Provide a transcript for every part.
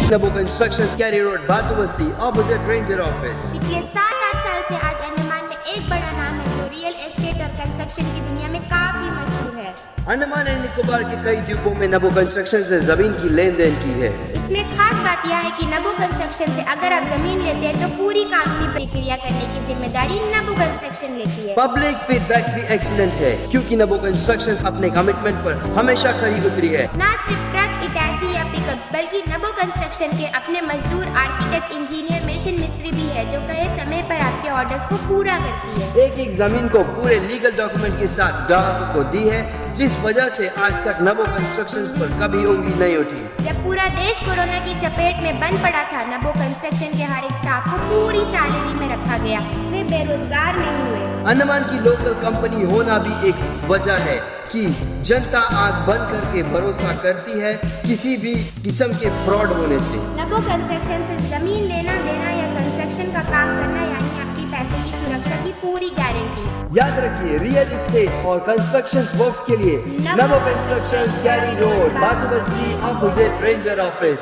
नबो constructions Kari road Batubasti opposite ranger office. पिछले 7-8 साल से आज अंडमान में एक बड़ा नाम है जो रियल एस्टेट और कंस्ट्रक्शन की दुनिया में काफी मशहूर है। अंडमान एंड निकोबार के कई द्वीपों में नबो कंस्ट्रक्शन से जमीन की लेन देन की है। इसमें खास बात यह है कि नबो कंस्ट्रक्शन से अगर आप जमीन लेते हैं तो पूरी कानूनी प्रक्रिया करने की जिम्मेदारी नबो कंस्ट्रक्शन लेती है। पब्लिक फीडबैक भी एक्सीलेंट है क्योंकि नबो कंस्ट्रक्शन अपने कमिटमेंट पर हमेशा खरी उतरी है। न सिर्फ ट्रक, इटाची या पिकअप्स बल्कि नबो कंस्ट्रक्शन के अपने मजदूर, आर्किटेक्ट, इंजीनियर, मशीन मिस्त्री भी है जो कहे समय पर आपके ऑर्डर्स को पूरा करती है। एक जमीन को पूरे लीगल डॉक्यूमेंट के साथ ग्राहकों को दी है, जिस वजह से आज तक नबो कंस्ट्रक्शंस पर कभी उंगली नहीं उठी। जब पूरा देश कोरोना की चपेट में बंद पड़ा था, नबो कंस्ट्रक्शन के हर एक स्टाफ को पूरी सैलरी में रखा गया। वे बेरोजगार नहीं हुए। अंडमान की लोकल कंपनी होना भी एक वजह है कि जनता आंख बंद करके भरोसा करती है किसी भी किस्म के फ्रॉड होने से। नबो कंस्ट्रक्शन से जमीन लेना देना या कंस्ट्रक्शन का काम करना यानी आपकी पैसे की सुरक्षा की पूरी गारंटी। याद रखिए, रियल एस्टेट और कंस्ट्रक्शन वर्क्स के लिए Nabo construction Kari road Batubasti opposite ranger office.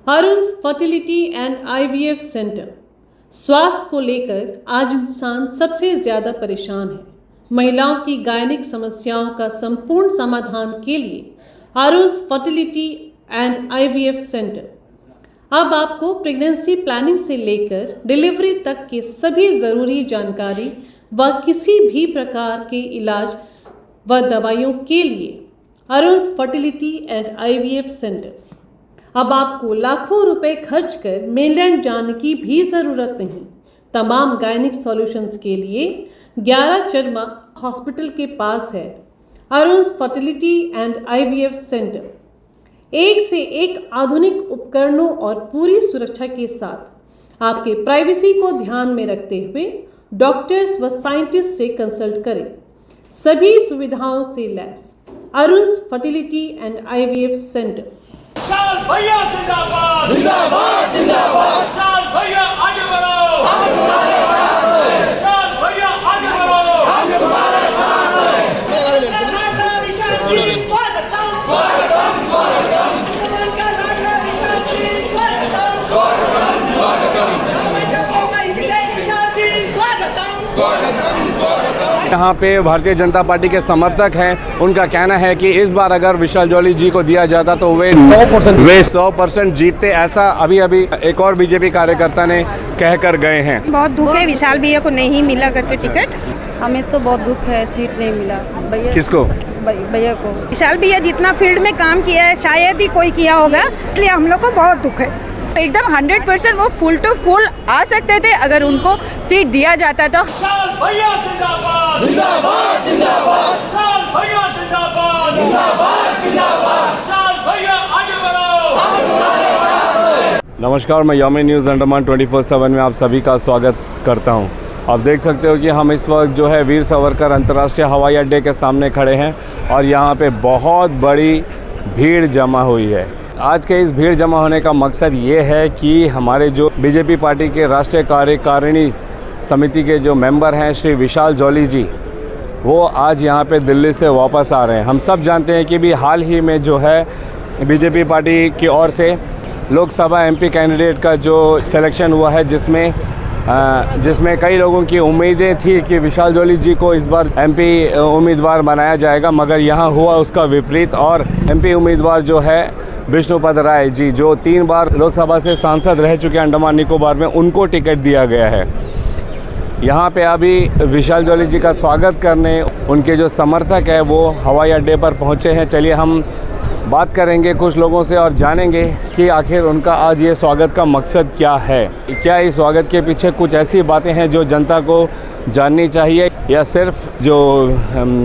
Arun's fertility and IVF centre. स्वास्थ्य को लेकर आज इंसान सबसे ज़्यादा परेशान है। महिलाओं की गायनिक समस्याओं का संपूर्ण समाधान के लिए अरुण्स फर्टिलिटी एंड IVF सेंटर अब आपको प्रेगनेंसी प्लानिंग से लेकर डिलीवरी तक के सभी ज़रूरी जानकारी व किसी भी प्रकार के इलाज व दवाइयों के लिए अरुण्स फर्टिलिटी एंड IVF सेंटर। अब आपको लाखों रुपए खर्च कर मेनलैंड जाने की भी ज़रूरत नहीं। तमाम गायनिक सॉल्यूशंस के लिए 11 चरमा हॉस्पिटल के पास है अरुण्स फर्टिलिटी एंड IVF सेंटर। एक से एक आधुनिक उपकरणों और पूरी सुरक्षा के साथ आपके प्राइवेसी को ध्यान में रखते हुए डॉक्टर्स व साइंटिस्ट से कंसल्ट करें। सभी सुविधाओं से lace अरुण्स fertility and IVF centre. विशाल भैया जिंदाबाद जिंदाबाद जिंदाबाद। विशाल भैया आगे बढ़ो, हम तुम्हारे साथ हैं, विशाल भैया आगे बढ़ो, हम तुम्हारे साथ हैं। स्वागतम स्वागतम स्वागतम स्वागतम स्वागतम। यहाँ पे भारतीय जनता पार्टी के समर्थक हैं। उनका कहना है कि इस बार अगर विशाल जॉली जी को दिया जाता तो वे 100% जीतते। ऐसा अभी एक और बीजेपी कार्यकर्ता ने कहकर गए हैं। बहुत दुख है, विशाल भैया को नहीं मिला करके टिकट। हमें तो बहुत दुख है, सीट नहीं मिला भैया। किसको? भैया को। विशाल भैया जितना फील्ड में काम किया है शायद ही कोई किया होगा, इसलिए हम लोग को बहुत दुख है। एकदम 100% वो फुल टू फुल आ सकते थे अगर उनको सीट दिया जाता तो। विशाल भैया जिंदाबाद जिंदाबाद जिंदाबाद। विशाल भैया जिंदाबाद जिंदाबाद जिंदाबाद। विशाल भैया आगे बढ़ो, हम तुम्हारे साथ हैं। नमस्कार, मैं यामी न्यूज़ अंडमान 24/7 में आप सभी का स्वागत करता हूं। आप देख सकते हो कि हम इस वक्त जो है वीर सावरकर अंतर्राष्ट्रीय हवाई अड्डे के सामने खड़े हैं और यहाँ पे बहुत बड़ी भीड़ जमा हुई है। आज के इस भीड़ जमा होने का मकसद ये है कि हमारे जो बीजेपी पार्टी के राष्ट्रीय कार्यकारिणी समिति के जो मेंबर हैं श्री विशाल जॉली जी, वो आज यहाँ पे दिल्ली से वापस आ रहे हैं। हम सब जानते हैं कि भी हाल ही में जो है बीजेपी पार्टी की ओर से लोकसभा MP कैंडिडेट का जो सिलेक्शन हुआ है, जिसमें कई लोगों की उम्मीदें थी कि विशाल जॉली जी को इस बार MP उम्मीदवार बनाया जाएगा, मगर यहाँ हुआ उसका विपरीत और MP उम्मीदवार जो है विष्णुपद राय जी, जो 3 बार लोकसभा से सांसद रह चुके अंडमान निकोबार में, उनको टिकट दिया गया है। यहाँ पे अभी विशाल जॉली जी का स्वागत करने उनके जो समर्थक है वो हवाई अड्डे पर पहुँचे हैं। चलिए हम बात करेंगे कुछ लोगों से और जानेंगे कि आखिर उनका आज ये स्वागत का मकसद क्या है। क्या इस स्वागत के पीछे कुछ ऐसी बातें हैं जो जनता को जाननी चाहिए, या सिर्फ जो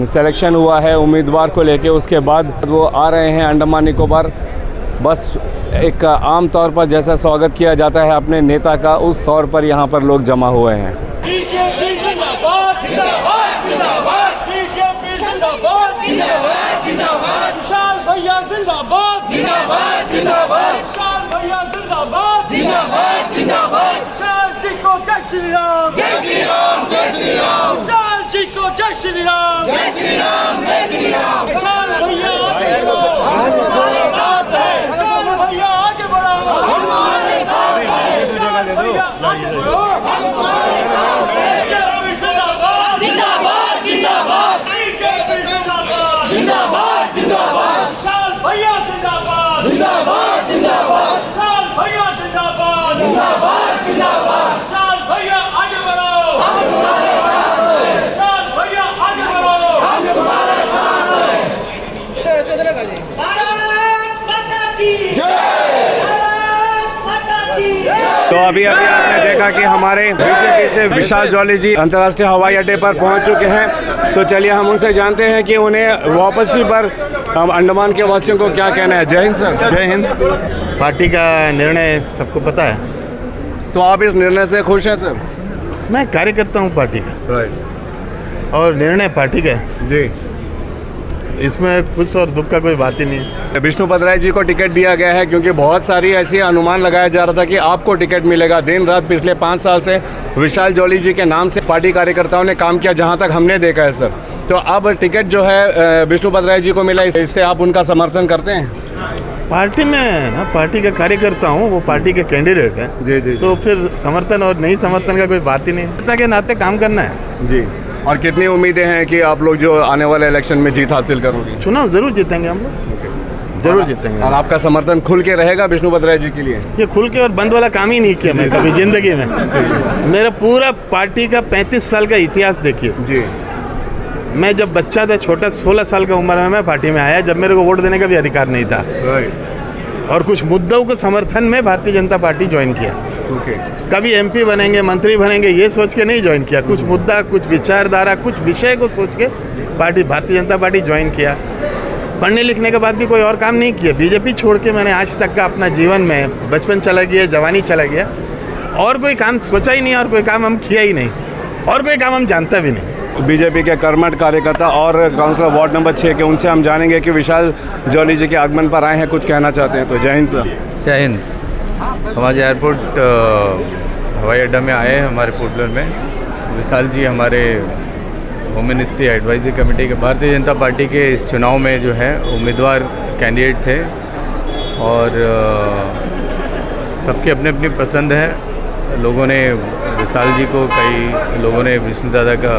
सिलेक्शन हुआ है उम्मीदवार को लेके उसके बाद वो आ रहे हैं अंडमान निकोबार, बस एक आम तौर पर जैसा स्वागत किया जाता है अपने नेता का, उस तौर पर यहाँ पर लोग जमा हुए हैं। बीजेपी जिंदाबाद जिंदाबाद जिंदाबाद। बीजेपी जिंदाबाद जिंदाबाद जिंदाबाद। विशाल भैया जिंदाबाद जिंदाबाद जिंदाबाद। विशाल भैया जिंदाबाद जिंदाबाद जिंदाबाद। विशाल जी को जय श्री राम जय श्री राम जय श्री राम। विशाल जी को जय श्री राम जय श्री राम जय श्री राम। विशाल भैया हम तुम्हारे साथ हैं, विशाल भैया आगे बढ़ो। जिंदाबाद जिंदाबाद जिंदाबाद जिंदाबाद विशाल भैया जिंदाबाद जिंदाबाद जिंदाबाद विशाल भैया जिंदाबाद जिंदाबाद जिंदाबाद विशाल भैया आगे बढ़ो हम तुम्हारे साथ हैं विशाल भैया आगे बढ़ो हम तुम्हारे साथ हैं तो अभी आपने देखा कि हमारे बीजेपी से विशाल जॉली जी अंतर्राष्ट्रीय हवाई अड्डे पर पहुंच चुके हैं। तो चलिए हम उनसे जानते हैं कि उन्हें वापसी पर अंडमान के वासियों को क्या कहना है। जय हिंद सर। जय हिंद। पार्टी का निर्णय सबको पता है, तो आप इस निर्णय से खुश हैं सर? मैं कार्यकर्ता हूँ पार्टी का राइट। और निर्णय पार्टी का है, जी, इसमें खुश और दुख का कोई बात ही नहीं है। विष्णुपद राय जी को टिकट दिया गया है क्योंकि बहुत सारी ऐसी अनुमान लगाया जा रहा था कि आपको टिकट मिलेगा। दिन रात पिछले 5 साल से विशाल जॉली जी के नाम से पार्टी कार्यकर्ताओं ने काम किया, जहां तक हमने देखा है सर। तो अब टिकट जो है विष्णुपद राय जी को मिला, इससे आप उनका समर्थन करते हैं? पार्टी में ना पार्टी का कार्यकर्ता हूँ, वो पार्टी के कैंडिडेट है। जी जी। तो फिर समर्थन और नहीं समर्थन का कोई बात ही नहीं, जनता के नाते काम करना है जी। और कितनी उम्मीदें हैं कि आप लोग जो आने वाले इलेक्शन में जीत हासिल करोगे? चुनाव जरूर जीतेंगे हम लोग, जरूर जीतेंगे। और आपका समर्थन खुल के रहेगा विष्णुपद राय जी के लिए? ये खुल के और बंद वाला काम ही नहीं किया मैं कभी जिंदगी में। मेरा पूरा पार्टी का 35 साल का इतिहास देखिए जी। मैं जब बच्चा था, छोटा 16 साल का उम्र में मैं पार्टी में आया, जब मेरे को वोट देने का भी अधिकार नहीं था। राइट। और कुछ मुद्दों के समर्थन में भारतीय जनता पार्टी ज्वाइन किया। ओके। कभी एमपी बनेंगे, मंत्री बनेंगे, ये सोच के नहीं ज्वाइन किया। कुछ मुद्दा, कुछ विचारधारा, कुछ विषय को सोच के भारतीय जनता पार्टी ज्वाइन किया। पढ़ने लिखने के बाद भी कोई और काम नहीं किया। बीजेपी छोड़ के मैंने आज तक का अपना जीवन में, बचपन चला गया, जवानी चला गया, और कोई काम सोचा ही नहीं, और कोई काम हम किया ही नहीं, और कोई काम हम जानता भी नहीं। बीजेपी के कर्मठ कार्यकर्ता और काउंसलर वार्ड नंबर 6 के, उनसे हम जानेंगे कि विशाल जॉली जी के आगमन पर आए हैं, कुछ कहना चाहते हैं। तो जय हिंद सर। जय हिंद। हमारे एयरपोर्ट हवाई अड्डा में आए हैं, हमारे पोर्टलर में विशाल जी हमारे होम मिनिस्ट्री एडवाइजरी कमेटी के भारतीय जनता पार्टी के इस चुनाव में जो है उम्मीदवार कैंडिडेट थे, और सबकी अपनी अपनी पसंद है। लोगों ने विशाल जी को, कई लोगों ने विष्णु दादा का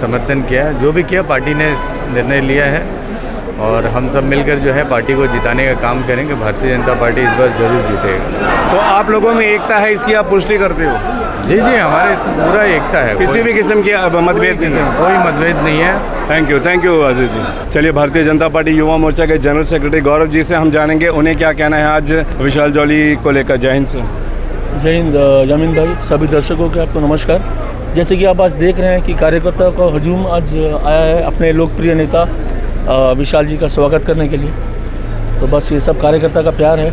समर्थन किया। जो भी किया पार्टी ने निर्णय लिया है, और हम सब मिलकर जो है पार्टी को जिताने का काम करेंगे। भारतीय जनता पार्टी इस बार जरूर जीतेगा। तो आप लोगों में एकता है, इसकी आप पुष्टि करते हो? जी जी, हमारे इसमें पूरा एकता है, किसी भी किस्म की मतभेद नहीं है? कोई मतभेद नहीं है। थैंक यू अजीज जी। चलिए भारतीय जनता पार्टी युवा मोर्चा के जनरल सेक्रेटरी गौरव जी से हम जानेंगे उन्हें क्या कहना है आज विशाल जॉली को लेकर। जय हिंद सर। जय हिंद जामिन भाई, सभी दर्शकों के आपको नमस्कार। जैसे कि आप आज देख रहे हैं कि कार्यकर्ताओं का हजूम आज आया है अपने लोकप्रिय नेता विशाल जी का स्वागत करने के लिए। तो बस ये सब कार्यकर्ता का प्यार है,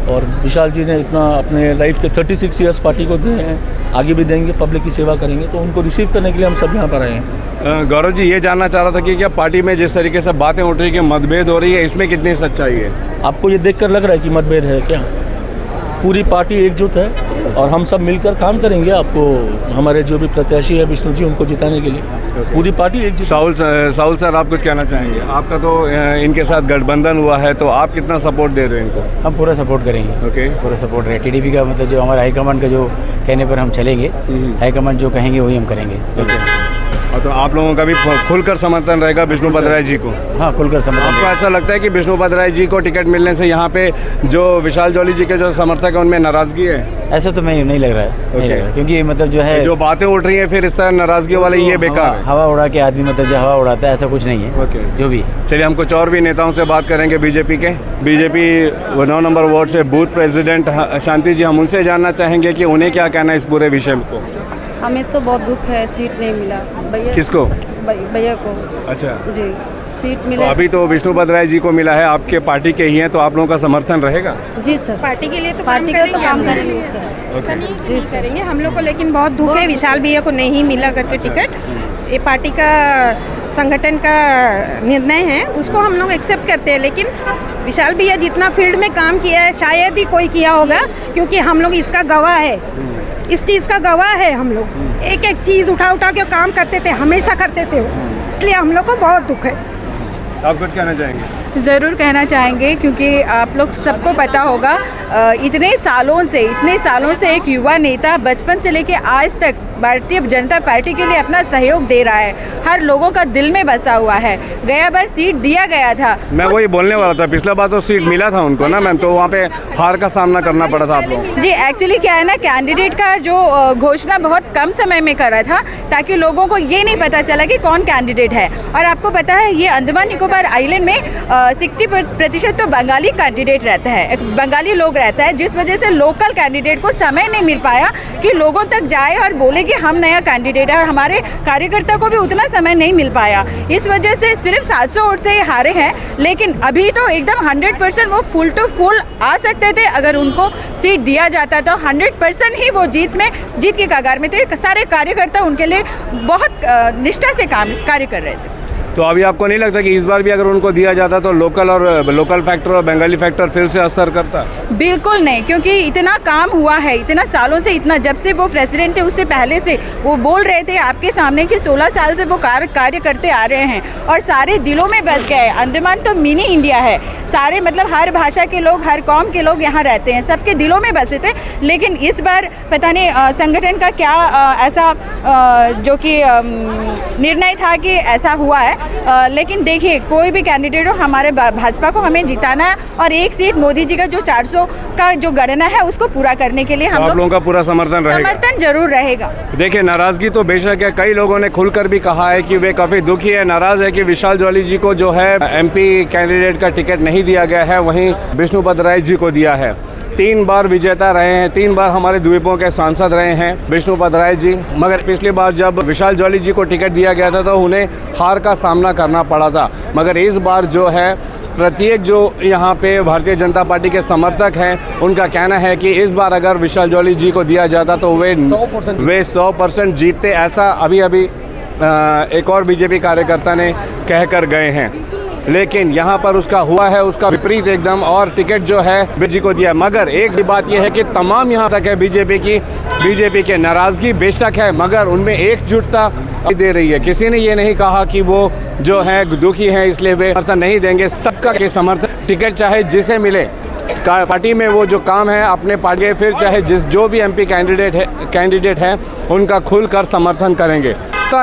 और विशाल जी ने इतना अपने लाइफ के 36 ईयर्स पार्टी को दिए हैं, आगे भी देंगे, पब्लिक की सेवा करेंगे। तो उनको रिसीव करने के लिए हम सब यहाँ पर आए हैं। गौरव जी, ये जानना चाह रहा था कि क्या पार्टी में जिस तरीके से बातें उठ रही है कि मतभेद हो रही है, इसमें कितनी सच्चाई है? आपको ये देखकर लग रहा है कि मतभेद है क्या? पूरी पार्टी एकजुट है, और हम सब मिलकर काम करेंगे। आपको हमारे जो भी प्रत्याशी है विष्णु जी, उनको जिताने के लिए पूरी पार्टी एकजुट। साउल सर, आप कुछ कहना चाहेंगे? आपका तो इनके साथ गठबंधन हुआ है, तो आप कितना सपोर्ट दे रहे हैं इनको? हम पूरा सपोर्ट करेंगे। ओके। पूरा सपोर्ट है टीडीपी का, मतलब जो हमारा हाईकमान का जो कहने पर हम चलेंगे, हाईकमान जो कहेंगे वही हम करेंगे। और तो आप लोगों का भी खुलकर समर्थन रहेगा विष्णुपद राय जी को? हाँ, खुलकर समर्थन। आपको ऐसा लगता है कि विष्णुपद राय जी को टिकट मिलने से यहाँ पे जो विशाल जॉली जी के जो समर्थक हैं उनमें नाराजगी है? ऐसा तो मैं नहीं लग रहा है, नहीं लग रहा, क्योंकि मतलब जो है जो बातें उठ रही हैं फिर इस तरह नाराजगी वाले, ये बेकार है। हवा उड़ा के आदमी मतलब जो हवा उड़ाता है, ऐसा कुछ नहीं है। ओके, जो भी। चलिए हम कुछ और भी नेताओं से बात करेंगे बीजेपी के। बीजेपी 9 नंबर वार्ड से बूथ प्रेसिडेंट शांति जी, हम उनसे जानना चाहेंगे कि उन्हें क्या कहना है इस पूरे विषय को। हमें तो बहुत दुख है, सीट नहीं मिला भैया। किसको? भैया को। अच्छा जी, सीट तो मिला। अभी तो विष्णुपद राय जी को मिला है, आपके पार्टी के ही हैं, तो आप लोगों का समर्थन रहेगा? जी सर, पार्टी के लिए तो पार्टी का तो काम करेंगे सर। ऐसा नहीं करेंगे हम लोग को, लेकिन बहुत दुख है विशाल भैया को नहीं मिला करके टिकट। ये पार्टी का संगठन का निर्णय है, उसको हम लोग एक्सेप्ट करते हैं। लेकिन विशाल भैया जितना फील्ड में काम किया है शायद ही कोई किया होगा, क्योंकि हम लोग इसका गवाह है, इस चीज़ का गवाह है। हम लोग एक एक चीज़ उठा के काम करते थे, हमेशा करते थे, इसलिए हम लोग को बहुत दुख है। आप कुछ कहना चाहेंगे? ज़रूर कहना चाहेंगे, क्योंकि आप लोग सबको पता होगा इतने सालों से एक युवा नेता बचपन से लेके आज तक भारतीय जनता पार्टी के लिए अपना सहयोग दे रहा है, हर लोगों का दिल में बसा हुआ है। गया बार सीट दिया गया था, मैं वही बोलने वाला था, पिछला बार तो सीट मिला था उनको ना मैम, तो वहाँ पे हार का सामना करना पड़ा था आप लोगों। जी एक्चुअली क्या है ना, कैंडिडेट का जो घोषणा बहुत कम समय में करा था ताकि लोगों को ये नहीं पता चला कि कौन कैंडिडेट है। और आपको पता है ये अंडमान निकोबार आइलैंड में 60% तो बंगाली कैंडिडेट रहता है, बंगाली लोग रहता है, जिस वजह से लोकल कैंडिडेट को समय नहीं मिल पाया कि लोगों तक जाए और बोले कि हम नया कैंडिडेट है, और हमारे कार्यकर्ता को भी उतना समय नहीं मिल पाया। इस वजह से सिर्फ 700 वोट से हारे हैं, लेकिन अभी तो एकदम 100% वो फुल टू फुल आ सकते थे। अगर उनको सीट दिया जाता तो 100% ही वो जीत के कगार में थे। सारे कार्यकर्ता उनके लिए बहुत निष्ठा से कार्य कर रहे थे। तो अभी आपको नहीं लगता कि इस बार भी अगर उनको दिया जाता तो लोकल फैक्टर और बंगाली फैक्टर फिर से असर करता? बिल्कुल नहीं, क्योंकि इतना काम हुआ है, इतना सालों से, इतना जब से वो प्रेसिडेंट थे उससे पहले से वो बोल रहे थे आपके सामने कि 16 साल से वो कार्य करते आ रहे हैं और सारे दिलों में बस गए। अंडमान तो मिनी इंडिया है, सारे मतलब हर भाषा के लोग, हर कौम के लोग यहाँ रहते हैं, सबके दिलों में बसे थे। लेकिन इस बार पता नहीं संगठन का क्या ऐसा जो कि निर्णय था कि ऐसा हुआ है। लेकिन देखिए, कोई भी कैंडिडेट हो, हमारे भाजपा को हमें जिताना है और एक सीट मोदी जी का जो 400 का जो गणना है उसको पूरा करने के लिए हम लोगों का पूरा समर्थन जरूर रहेगा। देखिए, नाराजगी तो बेशक है, कई लोगों ने खुलकर भी कहा है कि वे काफ़ी दुखी है, नाराज़ है कि विशाल जॉली जी को जो है MP कैंडिडेट का टिकट नहीं दिया गया है, वहीं विष्णुपद राय जी को दिया है। 3 बार विजेता रहे हैं, 3 बार हमारे द्वीपों के सांसद रहे हैं विष्णुपद राय जी, मगर पिछली बार जब विशाल जॉली जी को टिकट दिया गया था तो उन्हें हार का सामना करना पड़ा था। मगर इस बार जो है प्रत्येक जो यहाँ पे भारतीय जनता पार्टी के समर्थक हैं उनका कहना है कि इस बार अगर विशाल जॉली जी को दिया जाता तो वे 100% जीतते, ऐसा अभी एक और बीजेपी कार्यकर्ता ने कह कर गए हैं। लेकिन यहाँ पर उसका हुआ है उसका विपरीत एकदम, और टिकट जो है बीजेपी को दिया। मगर एक भी बात यह है कि तमाम यहाँ तक है बीजेपी के नाराज़गी बेशक है, मगर उनमें एकजुटता दे रही है। किसी ने ये नहीं कहा कि वो जो है दुखी हैं इसलिए वे समर्थन नहीं देंगे, सबका के समर्थन टिकट चाहे जिसे मिले, पार्टी में वो जो काम है अपने पार्टी के, फिर चाहे जो भी MP कैंडिडेट है उनका खुलकर समर्थन करेंगे।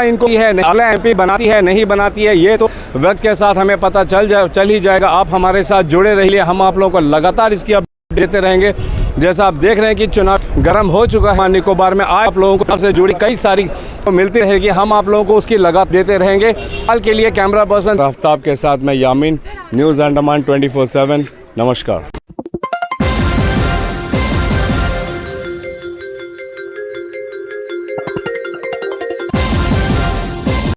इनको है अगला MP बनाती है नहीं बनाती है ये तो वक्त के साथ हमें पता चल ही जाएगा। आप हमारे साथ जुड़े रहिए, हम आप लोगों को लगातार इसकी अपडेट देते रहेंगे। जैसा आप देख रहे हैं कि चुनाव गर्म हो चुका है निकोबार में, आप लोगों को आपसे जुड़ी कई सारी मिलती रहेगी, हम आप लोगों को उसकी लगातार देते रहेंगे। हाल के लिए कैमरा पर्सन आफ्ताब के साथ मैं यामीन, न्यूज़ अंडमान 24/7। नमस्कार।